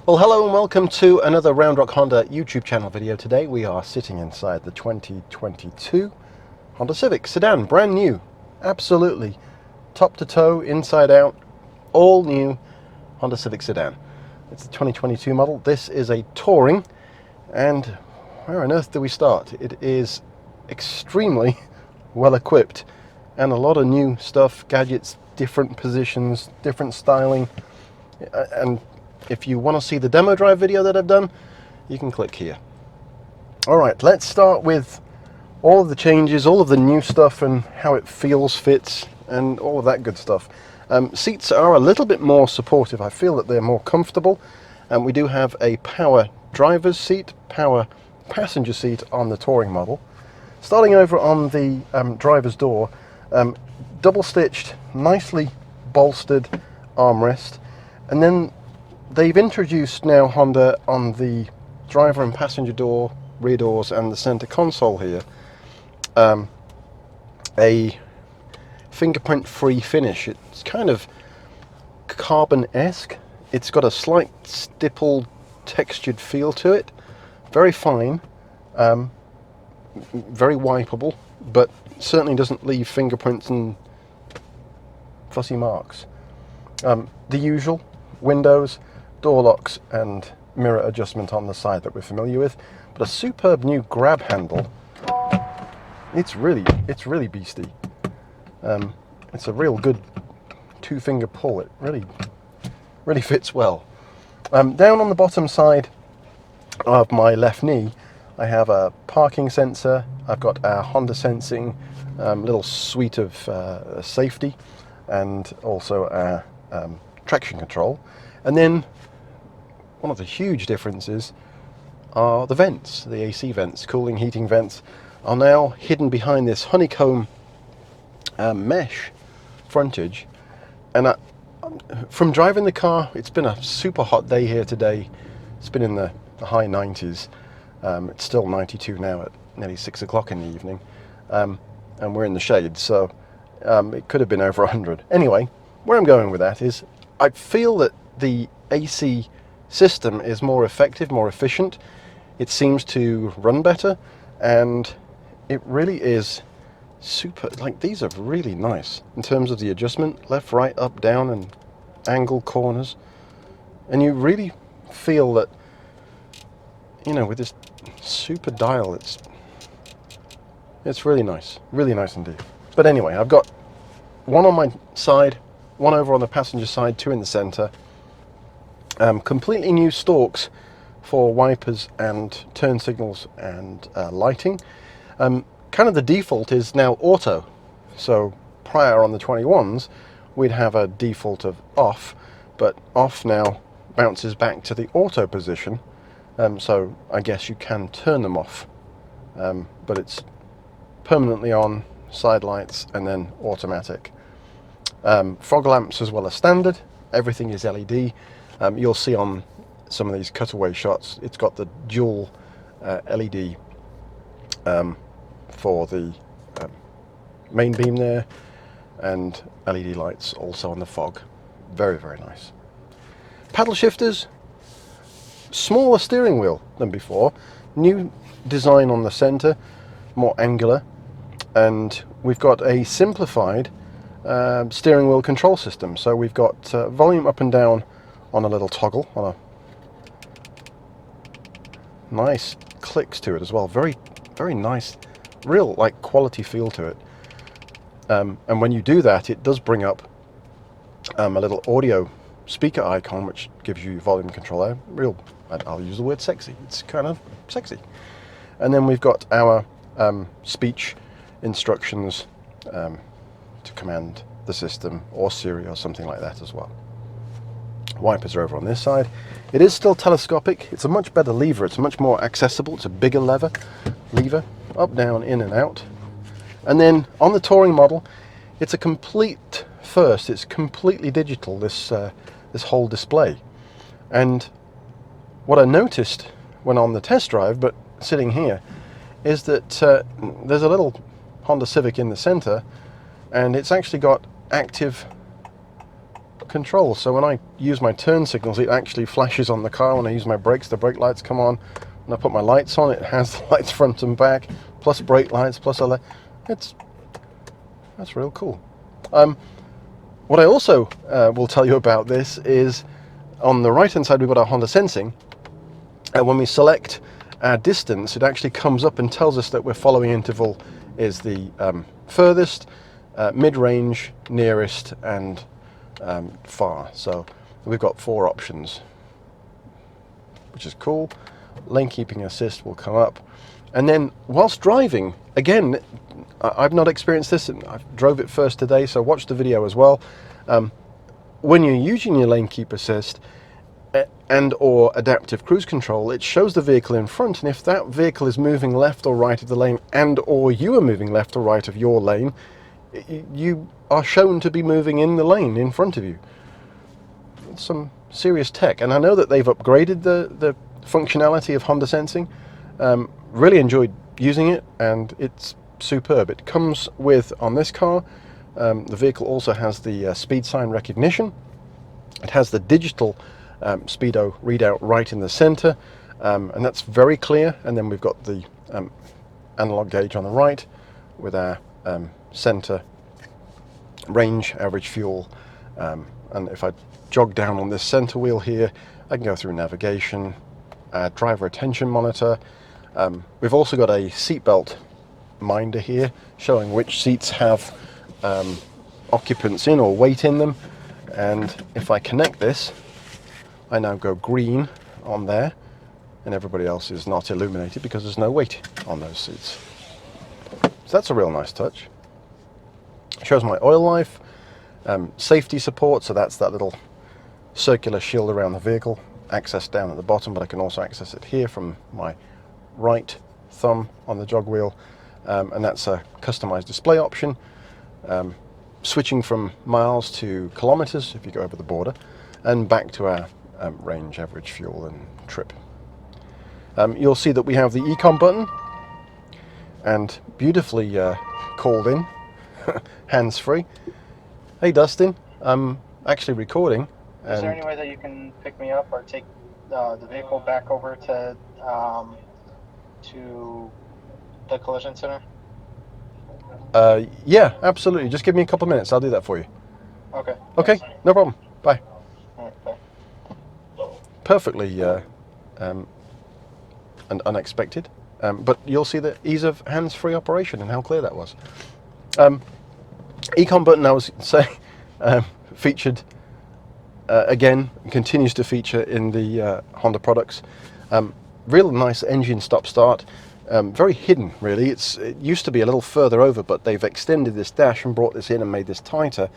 Well, hello and welcome to another Round Rock Honda YouTube channel video. Today we are sitting inside the 2022 Honda Civic Sedan, brand new, absolutely top to toe, inside out, all new Honda Civic Sedan. It's the 2022 model. This is a touring, and where on earth do we start? It is extremely well equipped and a lot of new stuff, gadgets, different positions, different styling, and if you want to see the demo drive video that I've done, you can click here. Alright, let's start with all of the changes, all of the new stuff and how it feels, fits, and all of that good stuff. Seats are a little bit more supportive. I feel that they're more comfortable, and we do have a power driver's seat, power passenger seat on the touring model. Starting over on the driver's door, double stitched, nicely bolstered armrest, and then they've introduced now, Honda, on the driver and passenger door, rear doors, and the center console here, a fingerprint-free finish. It's kind of carbon-esque. It's got a slight stippled, textured feel to it. Very fine, very wipeable, but certainly doesn't leave fingerprints and fussy marks. The usual windows, door locks, and mirror adjustment on the side that we're familiar with, but a superb new grab handle. It's really beastie. It's a real good two-finger pull. It really fits well. Down on the bottom side of my left knee, I have a parking sensor. I've got our Honda Sensing little suite of safety, and also our traction control. And then one of the huge differences are the vents. The AC vents, cooling, heating vents, are now hidden behind this honeycomb mesh frontage. And from driving the car, it's been a super hot day here today. It's been in the high 90s. It's still 92 now at nearly 6 o'clock in the evening. And we're in the shade, so it could have been over 100. Anyway, where I'm going with that is I feel that the AC system is more effective, more efficient. It seems to run better, and it really is super. Like, these are really nice in terms of the adjustment, left, right, up, down, and angle corners. And you really feel that, you know, with this super dial, it's really nice indeed. But anyway, I've got one on my side, one over on the passenger side, two in the center. Completely new stalks for wipers and turn signals and lighting. Kind of the default is now auto. So prior on the 21s, we'd have a default of off, but off now bounces back to the auto position. So I guess you can turn them off, but it's permanently on, side lights, and then automatic. Fog lamps as well as standard. Everything is LED. You'll see on some of these cutaway shots, it's got the dual LED for the main beam there, and LED lights also on the fog. Very, very nice. Paddle shifters, smaller steering wheel than before, new design on the center, more angular, and we've got a simplified steering wheel control system. So we've got volume up and down on a little toggle, on a nice clicks to it as well. Very, very nice, real like quality feel to it. And when you do that, it does bring up a little audio speaker icon, which gives you volume control. I'll use the word sexy. It's kind of sexy. And then we've got our speech instructions to command the system, or Siri or something like that as well. Wipers are over on this side. It is still telescopic. It's a much better lever. It's much more accessible. It's a bigger lever, up, down, in and out. And then on the touring model, it's a complete first. It's completely digital, this whole display. And what I noticed when on the test drive, but sitting here, is that there's a little Honda Civic in the center, and it's actually got active control. So when I use my turn signals, it actually flashes on the car. When I use my brakes, the brake lights come on. When I put my lights on, it has the lights front and back, plus brake lights, plus a that's real cool. What I also will tell you about this is on the right hand side we've got our Honda Sensing, and when we select our distance, it actually comes up and tells us that we're following interval is the furthest, mid-range, nearest, and far. So we've got 4 options, which is cool. Lane keeping assist will come up, and then whilst driving, again, I've not experienced this, and I drove it first today, so watch the video as well. When you're using your lane keep assist and or adaptive cruise control, it shows the vehicle in front, and if that vehicle is moving left or right of the lane and or you are moving left or right of your lane, you are shown to be moving in the lane in front of you. It's some serious tech, and I know that they've upgraded the functionality of Honda Sensing. Really enjoyed using it, and it's superb. It comes with, on this car, the vehicle also has the speed sign recognition. It has the digital speedo readout right in the center, and that's very clear. And then we've got the analog gauge on the right with our center range, average fuel, and if I jog down on this center wheel here, I can go through navigation, driver attention monitor. We've also got a seatbelt minder here showing which seats have occupants in or weight in them, and if I connect this, I now go green on there, and everybody else is not illuminated because there's no weight on those seats. So that's a real nice touch. Shows my oil life, safety support, so that's that little circular shield around the vehicle, access down at the bottom, but I can also access it here from my right thumb on the jog wheel, and that's a customized display option, switching from miles to kilometers if you go over the border, and back to our range, average fuel, and trip. You'll see that we have the econ button, and beautifully called in, hands-free. Hey Dustin, I'm actually recording. Is there any way that you can pick me up or take the vehicle back over to the collision center? Yeah, absolutely. Just give me a couple of minutes. I'll do that for you. Okay. Okay, no problem. Bye. All right, bye. Perfectly and unexpected, but you'll see the ease of hands-free operation and how clear that was. Econ button, I was saying, featured again, continues to feature in the Honda products. Real nice engine stop-start. Very hidden, really. It used to be a little further over, but they've extended this dash and brought this in and made this tighter.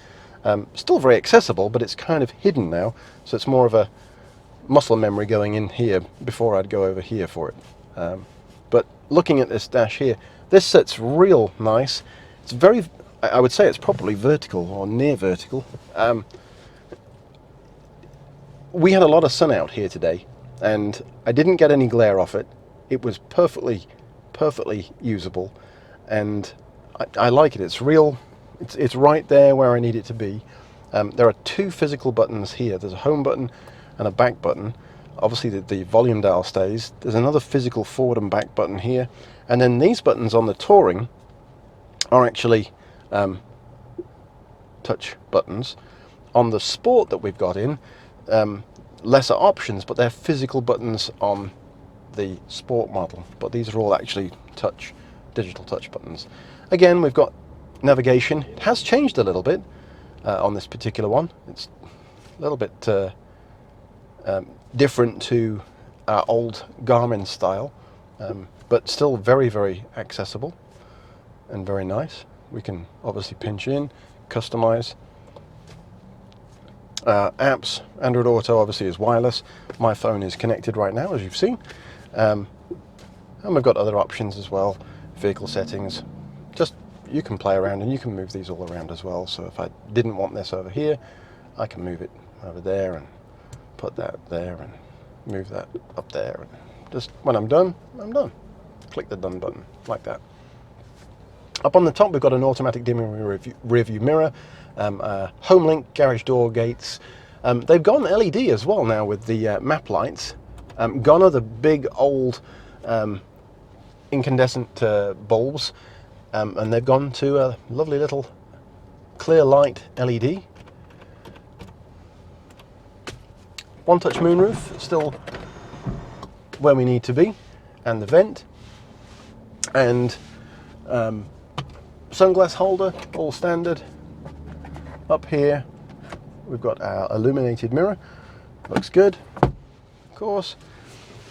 Still very accessible, but it's kind of hidden now, so it's more of a muscle memory going in here before I'd go over here for it. But looking at this dash here, this sits real nice. It's very, I would say it's probably vertical or near vertical. We had a lot of sun out here today, and I didn't get any glare off it. It was perfectly usable, and I like it. It's real. It's right there where I need it to be. There are 2 physical buttons here. There's a home button and a back button. Obviously the volume dial stays. There's another physical forward and back button here, and then these buttons on the Touring are actually touch buttons. On the Sport that we've got in, lesser options, but they're physical buttons on the Sport model, but these are all actually digital touch buttons. Again, we've got navigation. It has changed a little bit on this particular one. It's a little bit different to our old Garmin style, but still very accessible and very nice. We can obviously pinch in, customize. Apps, Android Auto obviously is wireless. My phone is connected right now, as you've seen. And we've got other options as well. Vehicle settings. Just, you can play around and you can move these all around as well. So if I didn't want this over here, I can move it over there and put that there and move that up there. And just when I'm done, I'm done. Click the done button like that. Up on the top, we've got an automatic dimming rear view mirror, home link, garage door gates. They've gone LED as well now with the map lights. Gone are the big old incandescent bulbs, and they've gone to a lovely little clear light LED. One touch moonroof, still where we need to be, and the vent, and sunglass holder, all standard. Up here we've got our illuminated mirror, looks good, of course.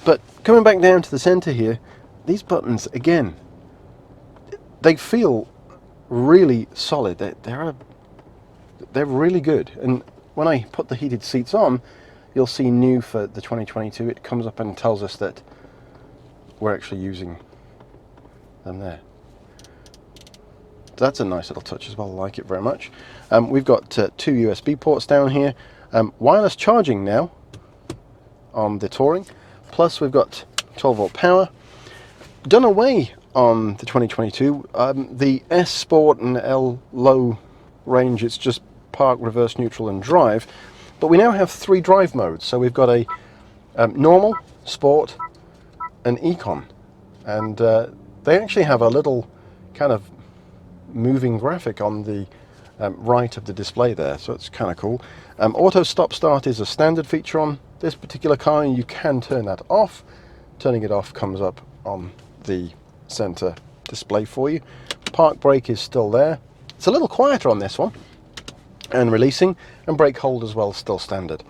But coming back down to the center here, these buttons, again, they feel really solid. They're really good. And when I put the heated seats on, you'll see new for the 2022. It comes up and tells us that we're actually using them there. So that's a nice little touch as well. I like it very much. We've got 2 USB ports down here. Wireless charging now on the Touring. Plus we've got 12 volt power. Done away on the 2022. The S Sport and L Low range, it's just park, reverse, neutral and drive. But we now have 3 drive modes. So we've got a normal, sport and econ. And they actually have a little kind of moving graphic on the right of the display there. So it's kind of cool. Auto stop start is a standard feature on this particular car, and you can turn that off. Turning it off comes up on the center display for you. Park brake is still there. It's a little quieter on this one. And releasing, and brake hold as well, still standard.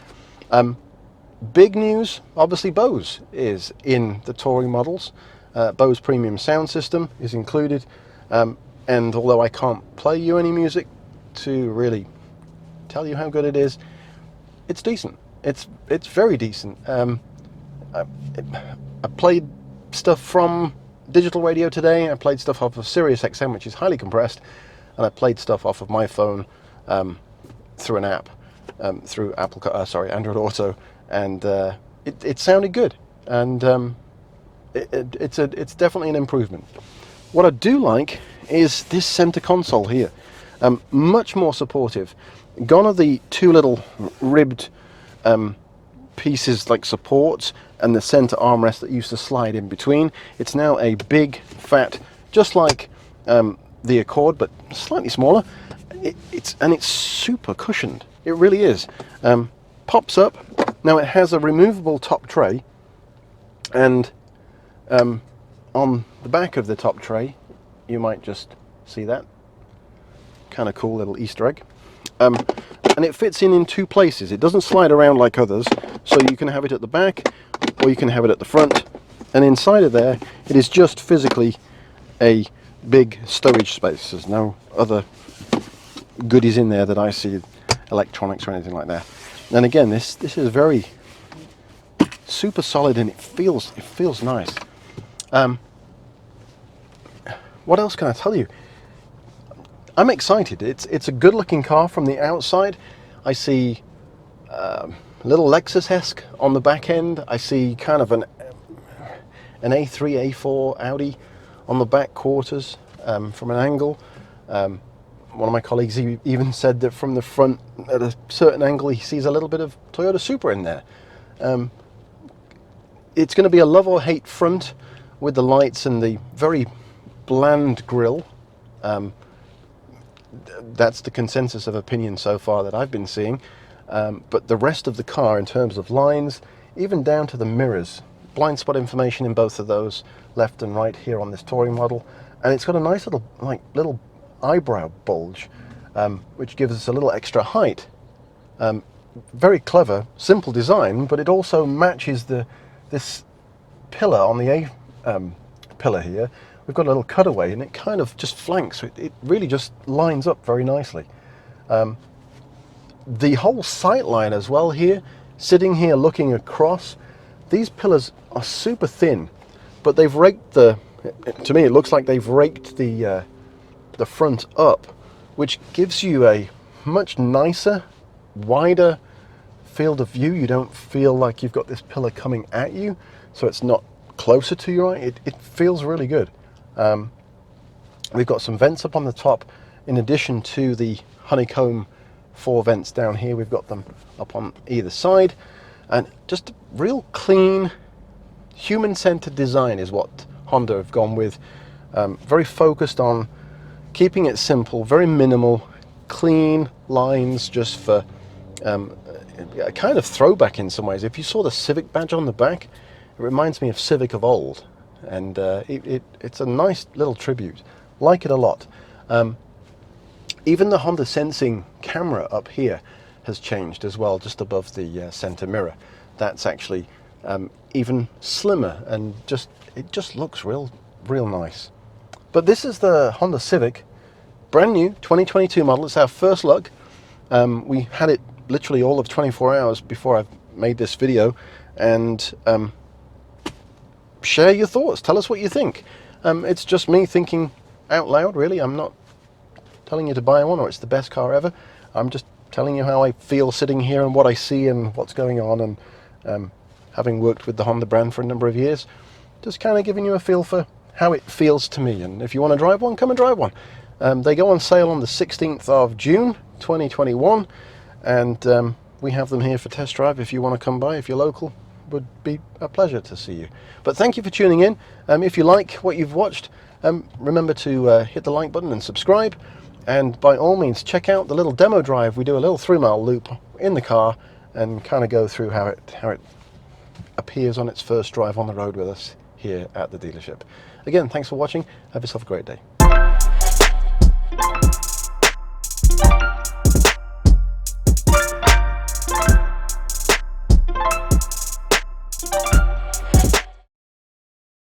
Big news, obviously Bose is in the Touring models. Bose premium sound system is included, and although I can't play you any music to really tell you how good it is, it's decent. It's very decent. I played stuff from digital radio today. I played stuff off of Sirius XM, which is highly compressed, and I played stuff off of my phone through an app, through Android Auto, and it sounded good, and it's definitely an improvement. What I do like is this center console here, much more supportive. Gone are the 2 little ribbed pieces like supports and the center armrest that used to slide in between. It's now a big, fat, just like the Accord, but slightly smaller. It's super cushioned. It really is. Pops up. Now it has a removable top tray, and on the back of the top tray, you might just see that kind of cool little Easter egg. And it fits in 2 places. It doesn't slide around like others, so you can have it at the back or you can have it at the front. And inside of there, it is just physically a big storage space. There's no other goodies in there that I see, electronics or anything like that. And again, this is very super solid, and it feels nice. What else can I tell you? I'm excited. It's a good looking car from the outside. I see a little Lexus-esque on the back end. I see kind of an A3, A4 Audi on the back quarters from an angle. One of my colleagues even said that from the front, at a certain angle, he sees a little bit of Toyota Supra in there. It's going to be a love or hate front with the lights and the very bland grille. That's the consensus of opinion so far that I've been seeing. But the rest of the car, in terms of lines, even down to the mirrors, blind spot information in both of those, left and right here on this Touring model, and it's got a nice little eyebrow bulge, which gives us a little extra height. Very clever, simple design, but it also matches this pillar on the A pillar here. We've got a little cutaway, and it kind of just flanks. It really just lines up very nicely. The whole sight line as well here, sitting here looking across, these pillars are super thin, but they've raked to me it looks like they've raked the front up, which gives you a much nicer, wider field of view. You don't feel like you've got this pillar coming at you, so it's not closer to your eye. It feels really good. We've got some vents up on the top in addition to the honeycomb 4 vents down here. We've got them up on either side, and just a real clean, human-centered design is what Honda have gone with. Very focused on keeping it simple, very minimal, clean lines, just for a kind of throwback in some ways. If you saw the Civic badge on the back, it reminds me of Civic of old, and it's a nice little tribute. Like it a lot. Even the Honda Sensing camera up here has changed as well, just above the center mirror. That's actually even slimmer, and it just looks real nice. But this is the Honda Civic, brand new 2022 model. It's our first look. We had it literally all of 24 hours before I made this video, and share your thoughts. Tell us what you think. It's just me thinking out loud, really. I'm not telling you to buy one or it's the best car ever. I'm just telling you how I feel sitting here and what I see and what's going on, and having worked with the Honda brand for a number of years, just kind of giving you a feel for how it feels to me. And if you want to drive one, come and drive one. They go on sale on the 16th of June 2021, and we have them here for test drive. If you want to come by, if you're local, would be a pleasure to see you. But thank you for tuning in. If you like what you've watched, remember to hit the like button and subscribe, and by all means check out the little demo drive. We do a little 3-mile loop in the car and kind of go through how it appears on its first drive on the road with us here at the dealership. Again, thanks for watching. Have yourself a great day.